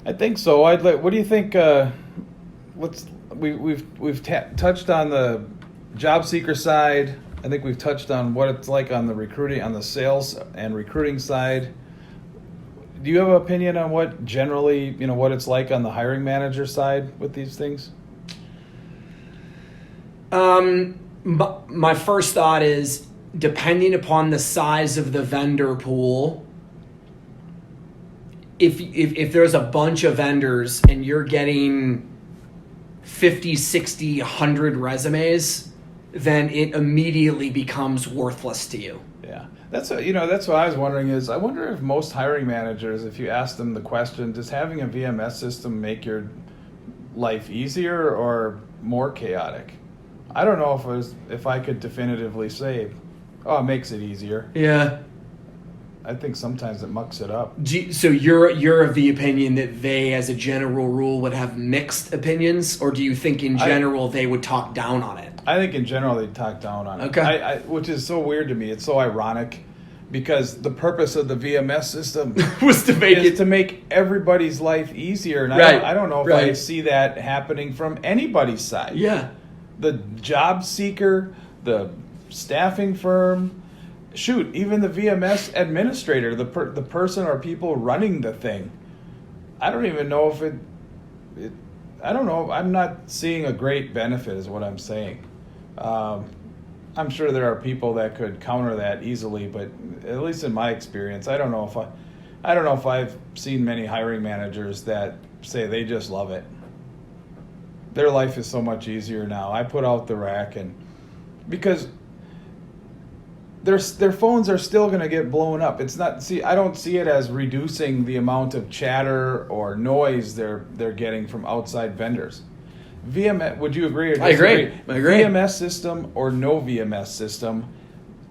Speaker 2: I think so. What do you think? We've touched on the job seeker side. I think we've touched on what it's like on the recruiting, on the sales and recruiting side. Do you have an opinion on what generally, what it's like on the hiring manager side with these things?
Speaker 1: My first thought is, depending upon the size of the vendor pool, if there's a bunch of vendors and you're getting 50, 60, 100 resumes, then it immediately becomes worthless to you.
Speaker 2: Yeah. That's what I was wondering is, I wonder if most hiring managers, if you ask them the question, does having a VMS system make your life easier or more chaotic? I don't know if I could definitively say, it makes it easier.
Speaker 1: Yeah.
Speaker 2: I think sometimes it mucks it up.
Speaker 1: So you're of the opinion that they, as a general rule, would have mixed opinions, or do you think in general they would talk down on it?
Speaker 2: I think in general they'd talk down on it.
Speaker 1: Okay.
Speaker 2: Which is so weird to me. It's so ironic, because the purpose of the VMS system
Speaker 1: was to
Speaker 2: make everybody's life easier. And
Speaker 1: right.
Speaker 2: I don't know if I see that happening from anybody's side.
Speaker 1: Yeah.
Speaker 2: The job seeker, the staffing firm, shoot, even the VMS administrator, the person or people running the thing. I don't even know if I don't know. I'm not seeing a great benefit is what I'm saying. I'm sure there are people that could counter that easily, but at least in my experience, I don't know if I've seen many hiring managers that say they just love it. Their life is so much easier now. I put out the rack, and because their phones are still going to get blown up. It's not. I don't see it as reducing the amount of chatter or noise they're getting from outside vendors. VMS, would you agree or disagree?
Speaker 1: I agree.
Speaker 2: VMS system or no VMS system,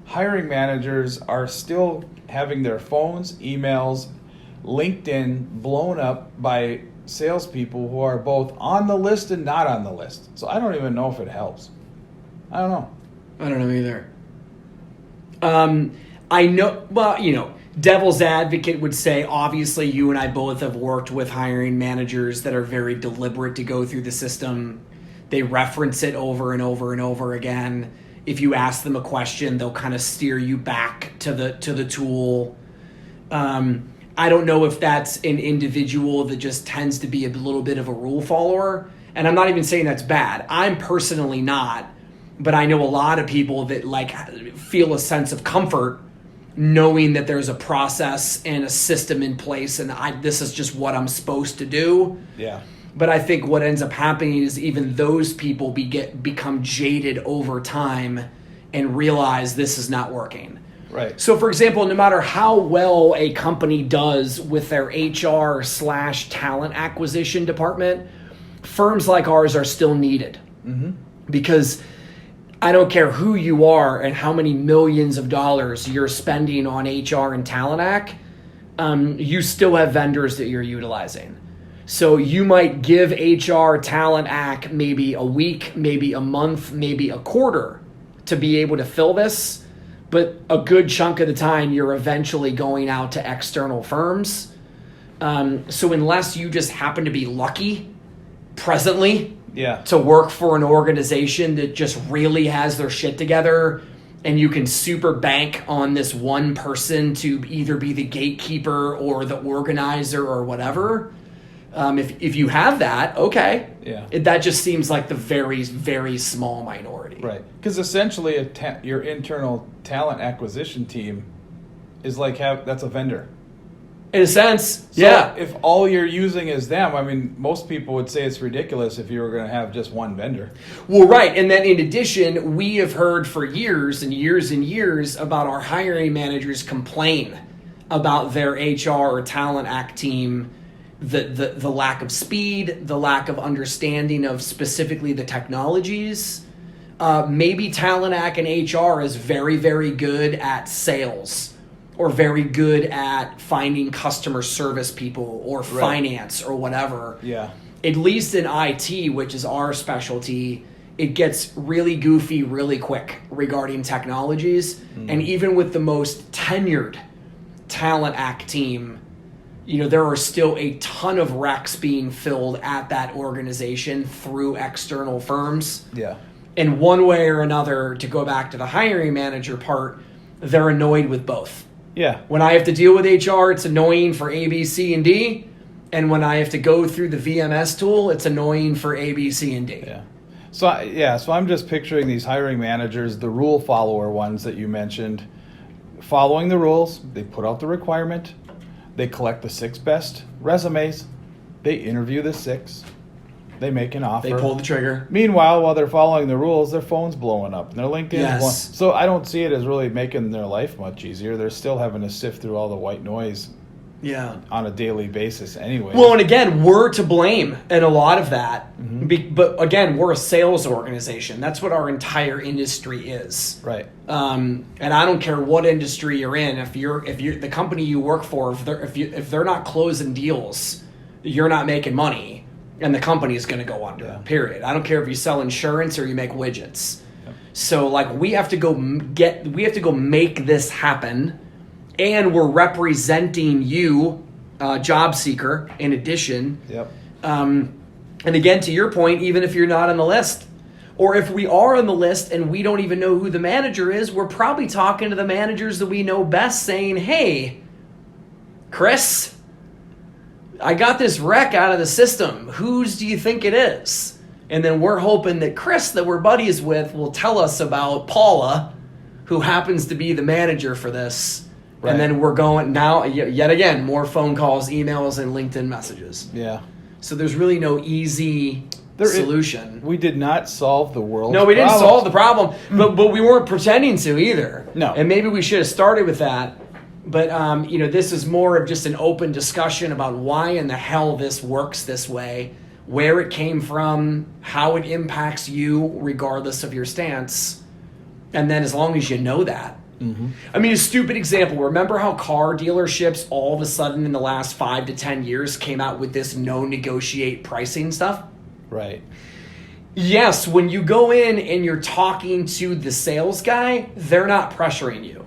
Speaker 2: hiring managers are still having their phones, emails, LinkedIn blown up by salespeople who are both on the list and not on the list. So I don't even know if it helps. I don't know.
Speaker 1: I don't know either. I know, well, devil's advocate would say, obviously, you and I both have worked with hiring managers that are very deliberate to go through the system. They reference it over and over and over again. If you ask them a question, they'll kind of steer you back to the tool. I don't know if that's an individual that just tends to be a little bit of a rule follower. And I'm not even saying that's bad. I'm personally not. But I know a lot of people that feel a sense of comfort knowing that there's a process and a system in place and this is just what I'm supposed to do.
Speaker 2: Yeah.
Speaker 1: But I think what ends up happening is even those people become jaded over time and realize this is not working.
Speaker 2: Right.
Speaker 1: So, for example, no matter how well a company does with their HR/talent acquisition department, firms like ours are still needed. Mm-hmm. Because I don't care who you are and how many millions of dollars you're spending on HR and talent ac, you still have vendors that you're utilizing. So you might give HR, talent ac maybe a week, maybe a month, maybe a quarter to be able to fill this. But a good chunk of the time, you're eventually going out to external firms. So unless you just happen to be lucky presently to work for an organization that just really has their shit together, and you can super bank on this one person to either be the gatekeeper or the organizer or whatever, if you have that, okay.
Speaker 2: Yeah.
Speaker 1: That just seems like the very, very small minority.
Speaker 2: Right. Because essentially your internal talent acquisition team is that's a vendor.
Speaker 1: In a sense,
Speaker 2: so
Speaker 1: yeah.
Speaker 2: If all you're using is them, I mean, most people would say it's ridiculous if you were going to have just one vendor.
Speaker 1: Well, right. And then in addition, we have heard for years and years and years about our hiring managers complain about their HR or talent act team, the lack of speed, the lack of understanding of specifically the technologies. Maybe talent act and HR is very, very good at sales, or very good at finding customer service people or finance or whatever.
Speaker 2: Yeah.
Speaker 1: At least in IT, which is our specialty, it gets really goofy really quick regarding technologies. Mm. And even with the most tenured talent act team, there are still a ton of recs being filled at that organization through external firms.
Speaker 2: Yeah.
Speaker 1: And one way or another, to go back to the hiring manager part, they're annoyed with both.
Speaker 2: Yeah.
Speaker 1: When I have to deal with HR, it's annoying for A, B, C, and D. And when I have to go through the VMS tool, it's annoying for A, B, C, and D.
Speaker 2: Yeah. So I'm just picturing these hiring managers, the rule follower ones that you mentioned, following the rules. They put out the requirement. They collect the 6 best resumes. They interview the 6. They make an offer.
Speaker 1: They pull the trigger.
Speaker 2: Meanwhile, while they're following the rules, their phone's blowing up and their LinkedIn's blowing.
Speaker 1: Yes.
Speaker 2: So I don't see it as really making their life much easier. They're still having to sift through all the white noise on a daily basis anyway.
Speaker 1: Well, and again, we're to blame in a lot of that. Mm-hmm. But again, we're a sales organization. That's what our entire industry is.
Speaker 2: Right.
Speaker 1: And I don't care what industry you're in. If you're the company you work for, if they're not closing deals, you're not making money. And the company is going to go under, period. I don't care if you sell insurance or you make widgets. Yep. So we have to go make this happen, and we're representing you, job seeker, in addition.
Speaker 2: Yep.
Speaker 1: And again, to your point, even if you're not on the list, or if we are on the list and we don't even know who the manager is, we're probably talking to the managers that we know best, saying, "Hey, Chris, I got this rec out of the system. Whose do you think it is?" And then we're hoping that Chris, that we're buddies with, will tell us about Paula, who happens to be the manager for this. Right. And then we're going now, yet again, more phone calls, emails, and LinkedIn messages.
Speaker 2: Yeah.
Speaker 1: So there's really no easy solution.
Speaker 2: We did not solve the world's
Speaker 1: No, we didn't
Speaker 2: problems.
Speaker 1: solve the problem, but we weren't pretending to either.
Speaker 2: No.
Speaker 1: And maybe we should have started with that. But, this is more of just an open discussion about why in the hell this works this way, where it came from, how it impacts you regardless of your stance. And then as long as you know that, I mean, a stupid example. Remember how car dealerships all of a sudden in the last 5 to 10 years came out with this no negotiate pricing stuff?
Speaker 2: Right.
Speaker 1: Yes, when you go in and you're talking to the sales guy, they're not pressuring you.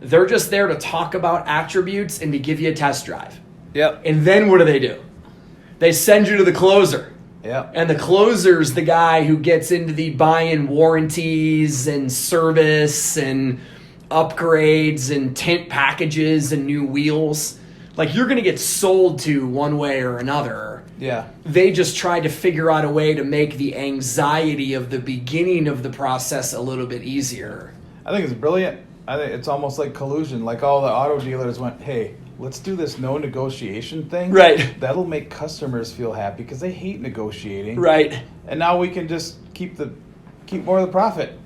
Speaker 1: They're just there to talk about attributes and to give you a test drive.
Speaker 2: Yep.
Speaker 1: And then what do? They send you to the closer.
Speaker 2: Yep.
Speaker 1: And the closer's the guy who gets into the buy-in warranties and service and upgrades and tint packages and new wheels. Like, you're going to get sold to one way or another.
Speaker 2: Yeah.
Speaker 1: They just tried to figure out a way to make the anxiety of the beginning of the process a little bit easier.
Speaker 2: I think it's brilliant. I think it's almost like collusion. Like, all the auto dealers went, hey, let's do this no negotiation thing.
Speaker 1: Right.
Speaker 2: That'll make customers feel happy because they hate negotiating.
Speaker 1: Right.
Speaker 2: And now we can just keep more of the profit.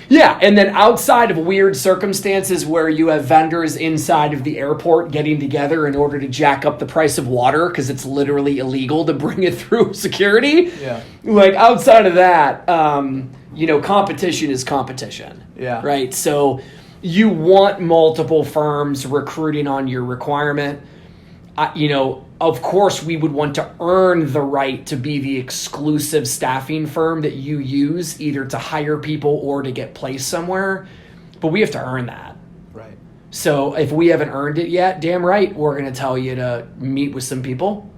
Speaker 1: Yeah, and then outside of weird circumstances where you have vendors inside of the airport getting together in order to jack up the price of water because it's literally illegal to bring it through security.
Speaker 2: Yeah.
Speaker 1: Like, outside of that, competition is competition.
Speaker 2: Yeah.
Speaker 1: Right? So you want multiple firms recruiting on your requirement. Of course, we would want to earn the right to be the exclusive staffing firm that you use, either to hire people or to get placed somewhere. But we have to earn that.
Speaker 2: Right.
Speaker 1: So if we haven't earned it yet, damn right, we're going to tell you to meet with some people.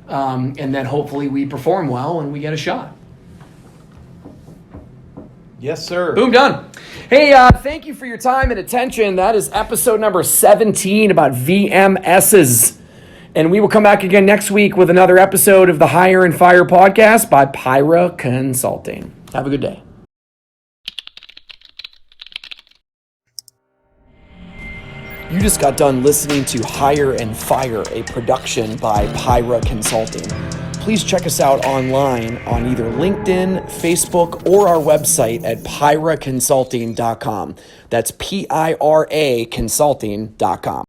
Speaker 1: And then hopefully we perform well and we get a shot.
Speaker 2: Yes, sir.
Speaker 1: Boom, done. Hey, thank you for your time and attention. That is episode number 17 about VMSs. And we will come back again next week with another episode of the Hire and Fire podcast by Pyra Consulting. Have a good day. You just got done listening to Hire and Fire, a production by Pyra Consulting. Please check us out online on either LinkedIn, Facebook, or our website at pyraconsulting.com. That's PIRA consulting.com.